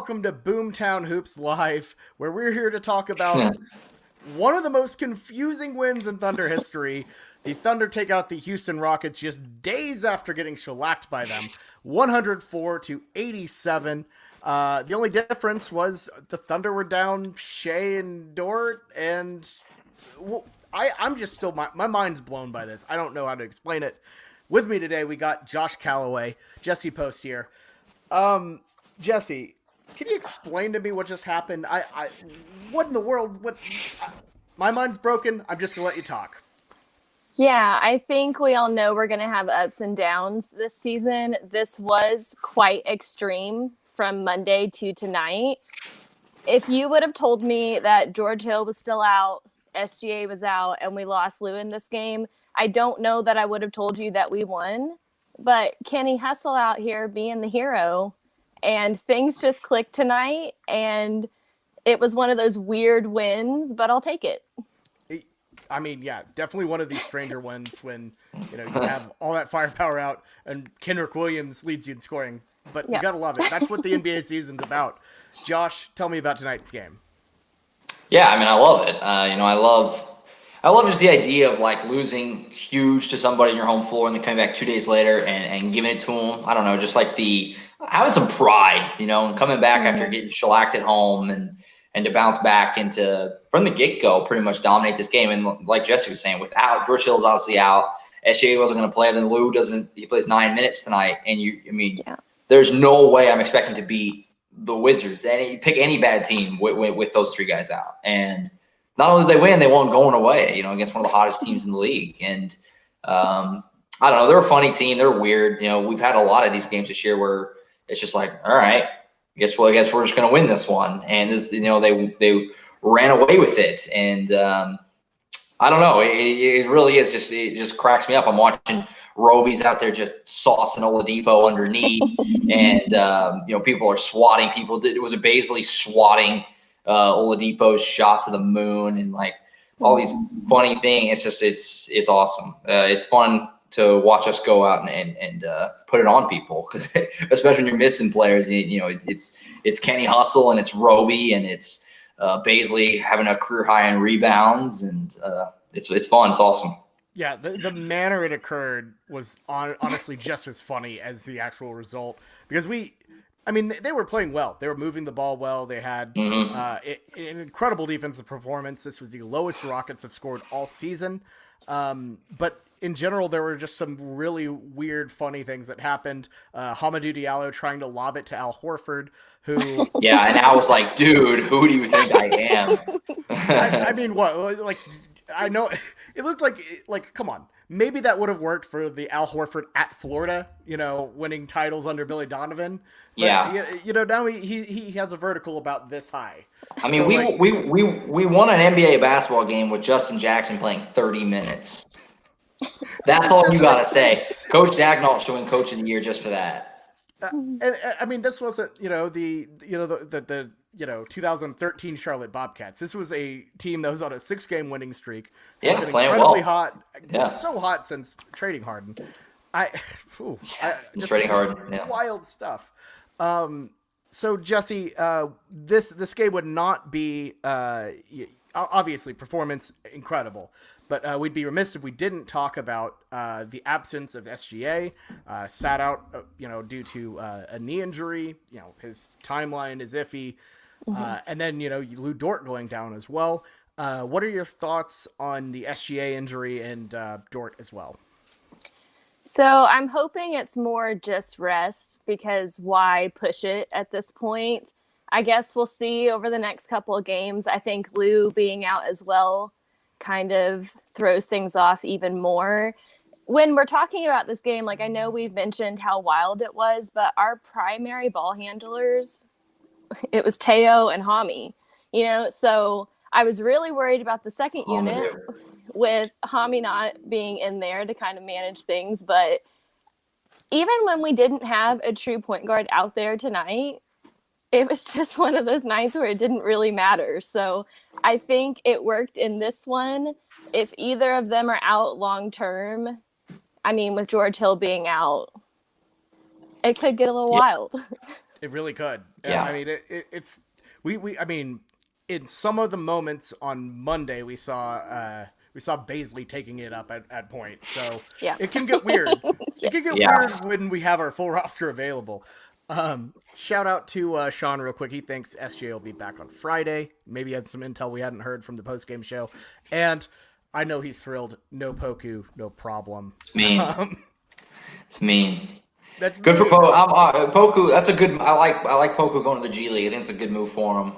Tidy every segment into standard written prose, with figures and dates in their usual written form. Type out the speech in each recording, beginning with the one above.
welcome to Boomtown Hoops Live, where we're here to talk about one of the most confusing wins in Thunder history. The Thunder take out the Houston Rockets just days after getting shellacked by them, 104-87. The only difference was the Thunder were down Shea and Dort, and I'm just still, my mind's blown by this. I don't know how to explain it. With me today, we got Josh Calloway, Jesse Post here. Jesse, can you explain to me what just happened? What in the world? My mind's broken. I'm just gonna let you talk. Yeah, I think we all know we're going to have ups and downs this season. This was quite extreme from Monday to tonight. If you would have told me that George Hill was still out, SGA was out, and we lost Lou in this game, I don't know that I would have told you that we won. But Kenny Hustle out here being the hero, and things just clicked tonight, and it was one of those weird wins, but I'll take it. I mean, yeah, definitely one of these stranger ones when, you have all that firepower out and Kendrick Williams leads you in scoring. But you got to love it. That's what the NBA season's about. Josh, tell me about tonight's game. Yeah, I mean, I love it. I love just the idea of like losing huge to somebody in your home floor and then coming back 2 days later and giving it to them. I don't know, just like having some pride, and coming back after getting shellacked at home and to bounce back into, from the get-go, pretty much dominate this game. And like Jesse was saying, without George Hill's obviously out, SGA wasn't going to play, then Lou he plays 9 minutes tonight. And there's no way I'm expecting to beat the Wizards. And you pick any bad team with those three guys out. And not only did they win, they won going away, against one of the hottest teams in the league. And I don't know, they're a funny team. They're weird. We've had a lot of these games this year where it's just like, all right, I guess we're just going to win this one. And they ran away with it. And I don't know. It really is it just cracks me up. I'm watching Roby's out there just saucing Oladipo underneath, and people are swatting people. It was a Baisley swatting Oladipo's shot to the moon, and like all these funny things. It's awesome. It's fun to watch us go out and put it on people, because especially when you're missing players, it's Kenny Hustle and it's Roby and it's Baisley having a career high in rebounds, and it's fun. It's awesome. Yeah, the manner it occurred was honestly just as funny as the actual result, because they were playing well. They were moving the ball well. They had an incredible defensive performance. This was the lowest Rockets have scored all season. But in general, there were just some really weird, funny things that happened. Hamidou Diallo trying to lob it to Al Horford, who... Yeah, and I was like, dude, who do you think I am? I mean, what? Like, I know... It looked like, come on. Maybe that would have worked for the Al Horford at Florida, winning titles under Billy Donovan. But, now he has a vertical about this high. I mean, so we won an NBA basketball game with Justin Jackson playing 30 minutes. That's all you gotta say. Coach Dagnall should win Coach of the Year just for that. And I mean, this wasn't the 2013 Charlotte Bobcats. This was a team that was on a 6-game winning streak. Yeah, been playing incredibly well. Hot. Yeah. So hot since trading Harden. Just trading Harden. Yeah. Wild stuff. So Jesse, this game would not be obviously performance incredible, but we'd be remiss if we didn't talk about the absence of SGA. Sat out, due to a knee injury. His timeline is iffy. And then, Lou Dort going down as well. What are your thoughts on the SGA injury and Dort as well? So I'm hoping it's more just rest, because why push it at this point? I guess we'll see over the next couple of games. I think Lou being out as well kind of throws things off even more. When we're talking about this game, like, I know we've mentioned how wild it was, but our primary ball handlers, it was Teo and Hami, so I was really worried about the second unit with Hami not being in there to kind of manage things. But even when we didn't have a true point guard out there tonight, it was just one of those nights where it didn't really matter. So I think it worked in this one. If either of them are out long term, I mean, with George Hill being out, it could get a little wild. It really could. Yeah. I mean, it's I mean, in some of the moments on Monday, we saw Baisley taking it up at point. So Yeah. it can get weird. It can get weird when we have our full roster available. Shout out to Sean real quick. He thinks SJ will be back on Friday. Maybe he had some intel we hadn't heard from the postgame show. And I know he's thrilled. No Poku, no problem. It's mean. It's mean. That's Good for mean. Poku. That's a good. I like Poku going to the G League. I think it's a good move for him.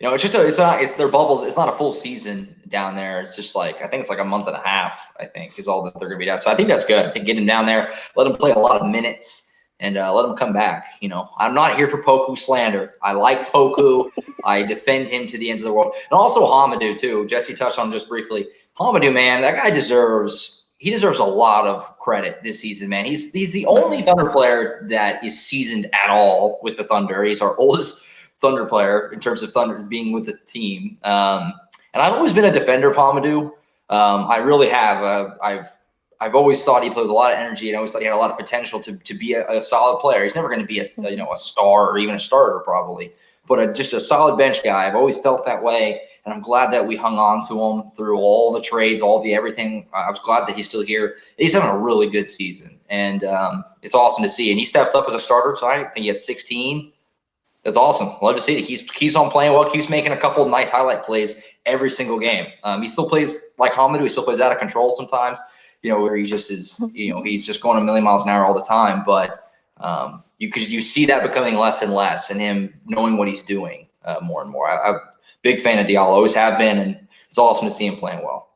It's their bubbles. It's not a full season down there. It's just like I think it's like a month and a half. I think is all that they're going to be down. So I think that's good. I think get him down there, let him play a lot of minutes, and let him come back. I'm not here for Poku slander. I like Poku. I defend him to the ends of the world, and also Hamidou too. Jesse touched on him just briefly. Hamidou, man, that guy deserves. He deserves a lot of credit this season, man. He's the only Thunder player that is seasoned at all with the Thunder. He's our oldest Thunder player in terms of Thunder being with the team. And I've always been a defender of Hamidou. I really have. I've always thought he played with a lot of energy, and I always thought he had a lot of potential to be a solid player. He's never going to be a star or even a starter probably, but just a solid bench guy. I've always felt that way. And I'm glad that we hung on to him through all the trades, all the everything. I was glad that he's still here. He's having a really good season, and it's awesome to see. And he stepped up as a starter tonight. I think he had 16. That's awesome. Love to see it. He keeps on playing well. Keeps making a couple of nice highlight plays every single game. He still plays like Hamidou. He still plays out of control sometimes. Where he just is. He's just going a million miles an hour all the time. But you see that becoming less and less, and him knowing what he's doing more and more. I'm big fan of Diallo. Always have been, and it's awesome to see him playing well.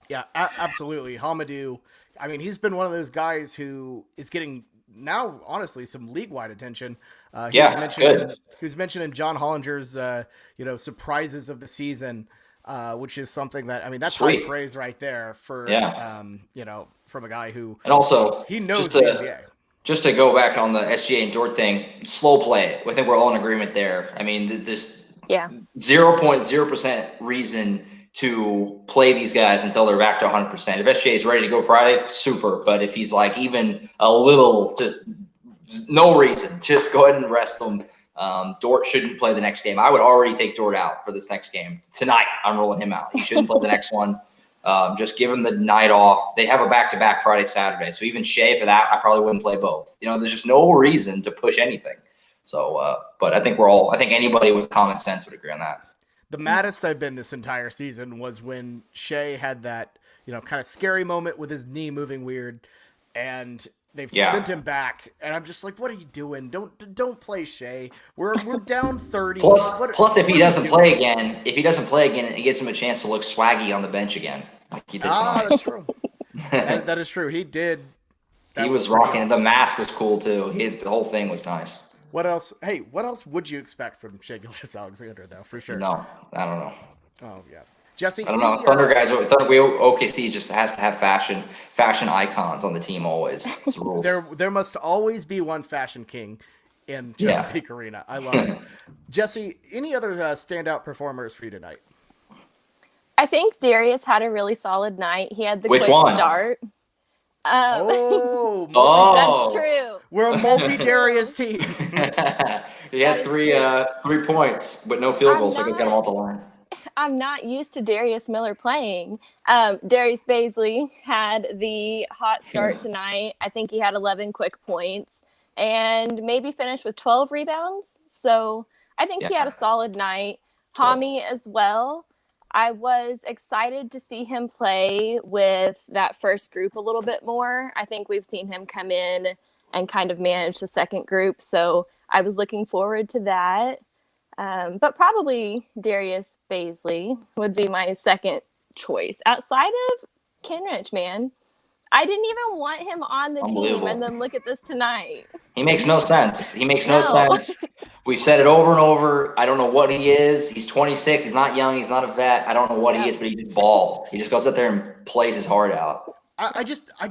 Yeah, absolutely. Hamidou, I mean, he's been one of those guys who is getting now, honestly, some league-wide attention. He was mentioned in John Hollinger's, surprises of the season, which is something that, I mean, that's high praise right there for, from a guy who, and also he knows the NBA. Just to go back on the SGA and Dort thing, slow play. I think we're all in agreement there. I mean, this 0.0% reason to play these guys until they're back to 100%. If SGA is ready to go Friday, super. But if he's like even a little, just no reason, just go ahead and rest them. Dort shouldn't play the next game. I would already take Dort out for this next game. Tonight, I'm rolling him out. He shouldn't play the next one. Just give him the night off. They have a back-to-back Friday, Saturday. So even Shea for that, I probably wouldn't play both. There's just no reason to push anything. So, but I think anybody with common sense would agree on that. The maddest I've been this entire season was when Shea had that, kind of scary moment with his knee moving weird, and they've sent him back. And I'm just like, what are you doing? Don't play Shea. We're down 30. Plus, if he doesn't play again, it gives him a chance to look swaggy on the bench again, like he did tonight. That's true. that is true. He did. He was rocking. Awesome. The mask was cool too. The whole thing was nice. What else? Hey, what else would you expect from Shea Gilgeous-Alexander, though? For sure. No, I don't know. Oh yeah, Jesse. I don't know. Thunder guys. OKC just has to have fashion icons on the team always. It's the rules. There must always be one fashion king in Chesapeake Arena. I love it. Jesse, any other standout performers for you tonight? I think Darius had a really solid night. He had the quick start. That's true. We're a multi-Darius team. He had 3 points, but no field goals, so I got him off the line. I'm not used to Darius Miller playing. Darius Baisley had the hot start tonight. I think he had 11 quick points and maybe finished with 12 rebounds. So I think he had a solid night. Hami as well. I was excited to see him play with that first group a little bit more. I think we've seen him come in and kind of manage the second group. So I was looking forward to that. But probably Darius Baisley would be my second choice. Outside of Kenrich, man. I didn't even want him on the team, and then look at this tonight. He makes no sense. No sense. We've said it over and over. I don't know what he is. He's 26. He's not young. He's not a vet. I don't know what he is, but he just balls. He just goes out there and plays his heart out. I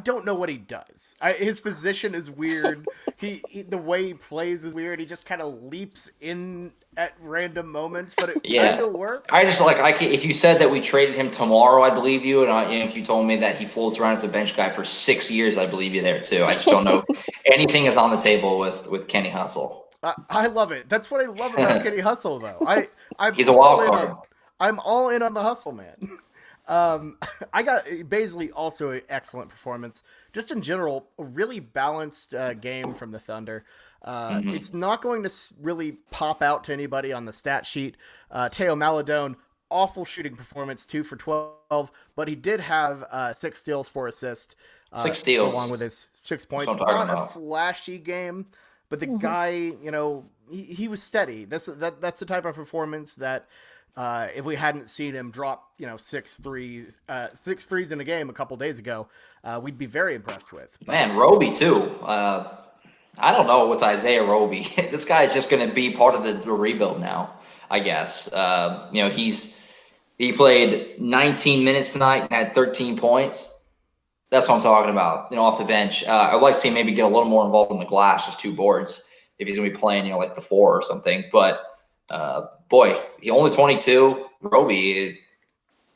don't know what he does. His position is weird. he the way he plays is weird. He just kind of leaps in at random moments, but it kind of works. I just if you said that we traded him tomorrow, I believe you. And if you told me that he floats around as a bench guy for 6 years, I believe you there too. I just don't know anything is on the table with Kenny Hustle. I love it. That's what I love about Kenny Hustle, though. He's a wild card. I'm all in on the Hustle, man. I got Baisley also an excellent performance. Just in general, a really balanced game from the Thunder. It's not going to really pop out to anybody on the stat sheet. Teo Maladone, awful shooting performance, 2 for 12, but he did have 6 steals, 4 assists. 6 steals. Along with his 6 points. Not a flashy game, but the guy, he was steady. That's the type of performance that if we hadn't seen him drop, 6 threes in a game a couple days ago, we'd be very impressed with. Man, Roby too. I don't know with Isaiah Roby. This guy's just going to be part of the rebuild now, I guess. He played 19 minutes tonight and had 13 points. That's what I'm talking about, off the bench. I'd like to see him maybe get a little more involved in the glass, just 2 boards, if he's going to be playing, like the 4 or something. But, boy, he only 22. Roby,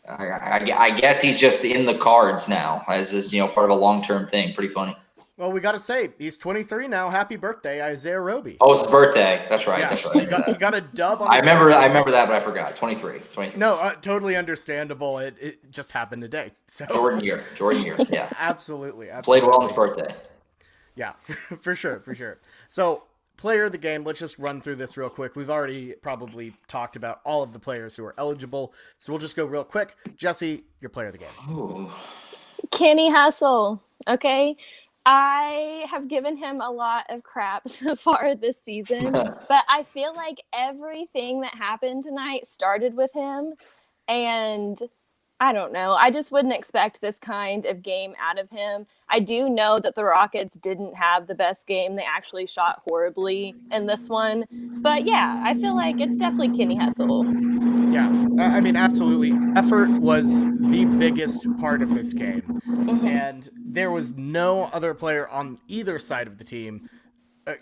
I guess he's just in the cards now as this, part of a long-term thing. Pretty funny. Well, we got to say, he's 23 now. Happy birthday, Isaiah Roby. Oh, it's his birthday. That's right. Yeah. That's right. He got a dub on I remember that, but I forgot. 23. No, totally understandable. It just happened today. So Jordan year. Yeah. Absolutely. Played well on his birthday. Yeah, for sure. So, player of the game, let's just run through this real quick. We've already probably talked about all of the players who are eligible, so we'll just go real quick. Jesse, your player of the game. Ooh. Kenny Hustle, okay? I have given him a lot of crap so far this season, but I feel like everything that happened tonight started with him, and I don't know. I just wouldn't expect this kind of game out of him. I do know that the Rockets didn't have the best game. They actually shot horribly in this one. But yeah, I feel like it's definitely Kenny Hustle. Yeah, I mean, absolutely. Effort was the biggest part of this game. And there was no other player on either side of the team,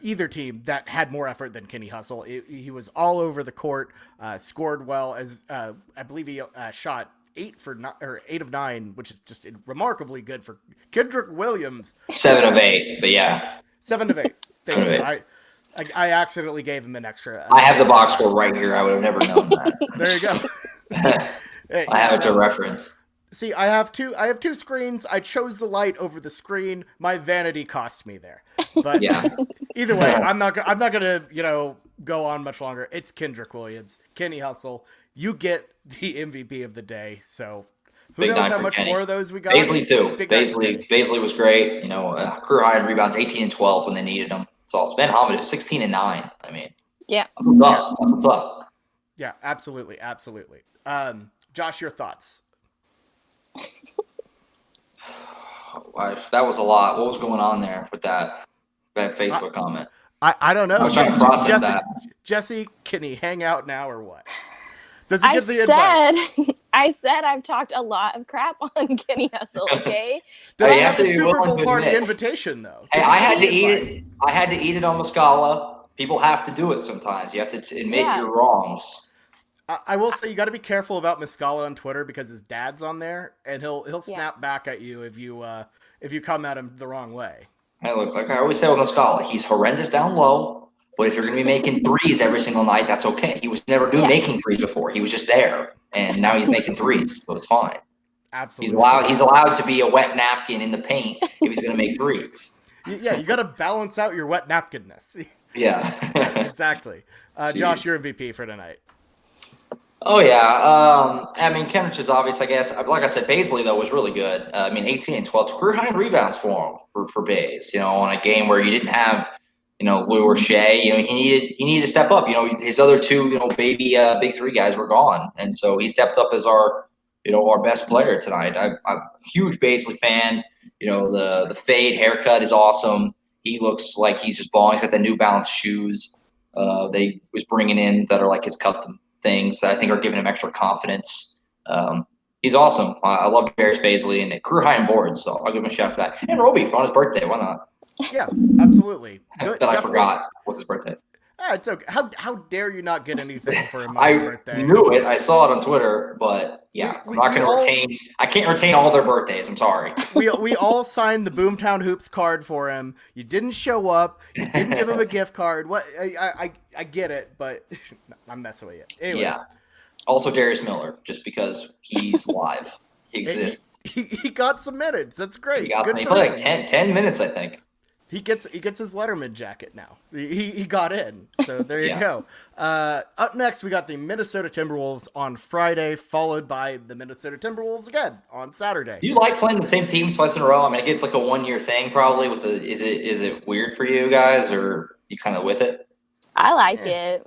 either team, that had more effort than Kenny Hustle. He was all over the court, scored well, as I believe he shot 8 of 9, which is just remarkably good for Kendrick Williams. 7 of 8, but yeah. 7 of 8. Thank you. I accidentally gave him an extra. I have the box score right here. I would have never known that. There you go. Hey, I have it to reference. See, I have two screens. I chose the light over the screen. My vanity cost me there. But yeah. Either way, I'm not gonna go on much longer. It's Kendrick Williams, Kenny Hustle. You get the MVP of the day. So who Big knows how much Kenny. more of those we got? Baisley too. Baisley was great. Career high in rebounds, 18 and 12 when they needed them. It's all Ben Hamid, 16 and 9. I mean, yeah, that's what's up. Yeah, absolutely. Josh, your thoughts? That was a lot. What was going on there with that Facebook comment? I don't know. I was trying to process that. Jesse, can he hang out now or what? Does he get the invite? I said I've talked a lot of crap on Kenny Hustle, okay? Does he have the Super Bowl party invitation, though? Hey, I had to eat it. I had to eat it on Muscala. People have to do it sometimes. You have to admit your wrongs. I will say you got to be careful about Muscala on Twitter because his dad's on there, and he'll snap back at you if you come at him the wrong way. Hey, look, like I always say with Muscala, he's horrendous down low. But if you're going to be making threes every single night, that's okay. He was never making threes before. He was just there, and now he's making threes, so it's fine. Absolutely, he's allowed to be a wet napkin in the paint if he's going to make threes. Yeah, you got to balance out your wet napkinness. Yeah, exactly. Josh, your MVP for tonight. Oh yeah, I mean Kenrich is obvious, I guess. Like I said, Baisley though was really good. 18 and 12, career high in rebounds for him for Bays. On a game where you didn't have. Lou or Shea, he needed to step up. His other two, big 3 guys were gone. And so he stepped up as our best player tonight. I'm a huge Baisley fan. The fade haircut is awesome. He looks like he's just balling. He's got the New Balance shoes that he was bringing in that are like his custom things that I think are giving him extra confidence. He's awesome. I love Darius Baisley and career high in boards. So I'll give him a shout for that. And Roby for on his birthday. Why not? Yeah, absolutely. Good. I forgot. What's his birthday? It's okay. How dare you not get anything for a mom's I birthday? knew it. I saw it on Twitter, but We yeah, I'm we, not we going to all retain. I can't retain all their birthdays. I'm sorry. we all signed the Boomtown Hoops card for him. You didn't show up. You didn't give him a gift card. What? I get it, but I'm messing with you. Anyways, Yeah. Also, Darius Miller, just because he's live, he exists. he got some minutes. That's great. He Good for played him. like 10 minutes, I think. He gets his Letterman jacket now. He got in. So there you Yeah. go. Up next, we got the Minnesota Timberwolves on Friday, followed by the Minnesota Timberwolves again on Saturday. Do you like playing the same team twice in a row? I mean, it gets like a 1 year thing probably. Is it weird for you guys, or you kind of with it? I like it.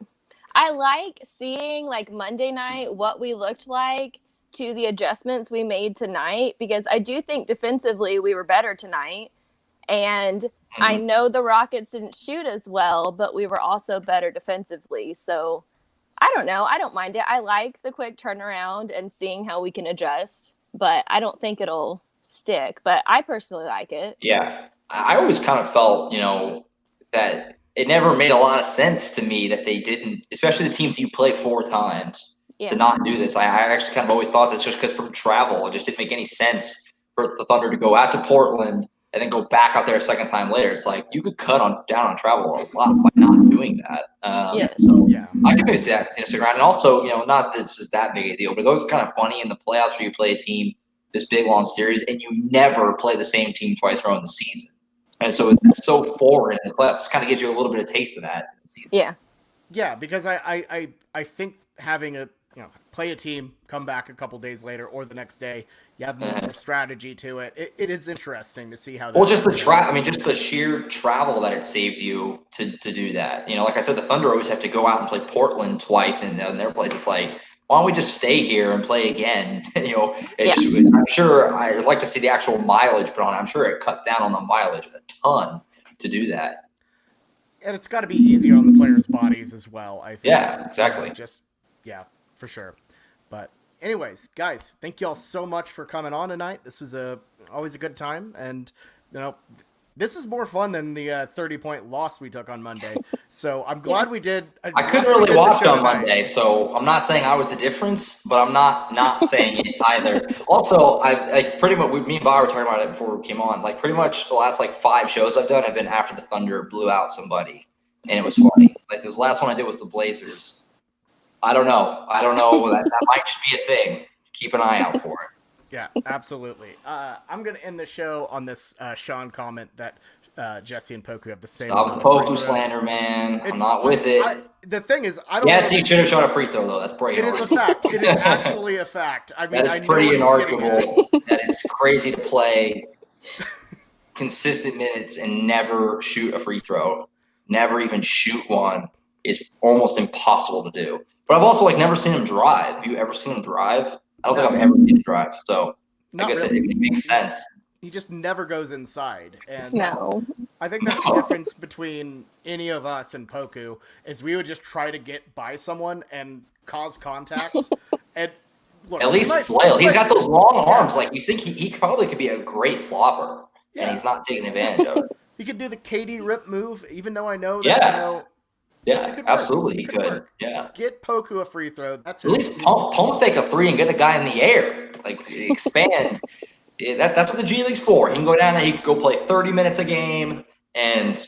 I like seeing like Monday night what we looked like to the adjustments we made tonight, because I do think defensively we were better tonight. And I know the Rockets didn't shoot as well, but we were also better defensively. So I don't know. I don't mind it. I like the quick turnaround and seeing how we can adjust, but I don't think it'll stick. But I personally like it. Yeah. I always kind of felt, that it never made a lot of sense to me that they didn't, especially the teams you play 4 times, to not do this. I actually kind of always thought this just because from travel, it just didn't make any sense for the Thunder to go out to Portland and then go back out there a second time later. It's like you could cut down on travel a lot by not doing that. So I can maybe see that stick around. And also, not that this is that big a deal, but it's always kind of funny in the playoffs where you play a team this big long series and you never play the same team twice in the season. And so it's so foreign in the playoffs. It kind of gives you a little bit of taste of that in the season. Yeah. Yeah, because I think having a play a team, come back a couple days later or the next day, you have more strategy to it. It is interesting to see how. Well, just just the sheer travel that it saves you to do that. Like I said, the Thunder always have to go out and play Portland twice in their place. It's like, why don't we just stay here and play again? I'm sure I'd like to see the actual mileage put on it. I'm sure it cut down on the mileage a ton to do that. And it's got to be easier on the players' bodies as well, I think. Yeah, exactly. For sure. But anyways, guys, thank you all so much for coming on tonight. This was always a good time, and this is more fun than the 30-point loss we took on Monday. So I'm glad we did. I couldn't really watch on Monday, so I'm not saying I was the difference, but I'm not saying it either. Also, I've pretty much, me and Bob were talking about it before we came on. Like pretty much the last 5 shows I've done have been after the Thunder blew out somebody, and it was funny. Like this last one I did was the Blazers. I don't know. That might just be a thing. Keep an eye out for it. Yeah, absolutely. I'm going to end the show on this Sean comment that Jesse and Poku have the same. Stop the Poku slander, man. I'm not with it. The thing is, I don't. Yes, he should have shot a free throw, though. That's pretty. It is a fact. It is actually a fact. I mean, that is pretty inarguable. That it's crazy to play consistent minutes and never shoot a free throw. Never even shoot one is almost impossible to do. But I've also never seen him drive. Have you ever seen him drive? I don't think I've ever seen him drive. So I guess it makes sense. He just never goes inside. And No. I think that's the difference between any of us and Poku is we would just try to get by someone and cause contact. And look, at least flail. He's got those long arms. You think he probably could be a great flopper, and he's not taking advantage of it. He could do the KD rip move, even though I know that Yeah, absolutely he could. Yeah. Get Poku a free throw. That's at least pump fake a free and get a guy in the air. Expand. That's what the G League's for. He can go down there, he can go play 30 minutes a game and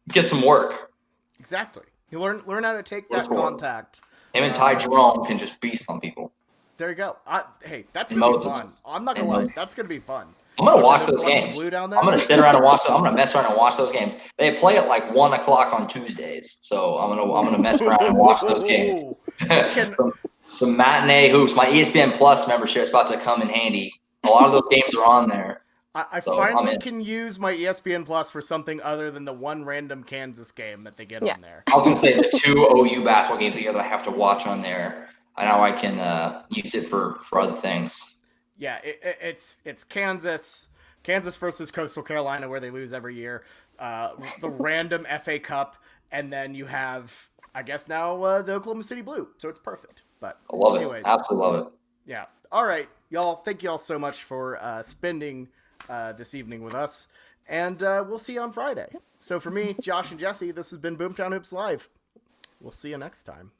get some work. Exactly. You learn how to take that contact. Him and Ty Jerome can just beast on people. There you go. Hey, that's gonna be fun. I'm not gonna lie, that's gonna be fun. I'm gonna watch those games. I'm gonna sit around and watch them. I'm gonna mess around and watch those games. They play at 1:00 on Tuesdays, so I'm gonna mess around and watch those games. Some matinee hoops. My ESPN Plus membership is about to come in handy. A lot of those games are on there. I finally can use my ESPN Plus for something other than the one random Kansas game that they get on there. I was gonna say the 2 OU basketball games a year that I have to watch on there. I know I can use it for other things. Yeah, it's Kansas versus Coastal Carolina where they lose every year. The random FA Cup, and then you have, I guess now the Oklahoma City Blue. So it's perfect. But I love it. Absolutely love it. Yeah. All right, y'all. Thank you all so much for spending this evening with us, and we'll see you on Friday. So for me, Josh and Jesse, this has been Boomtown Hoops Live. We'll see you next time.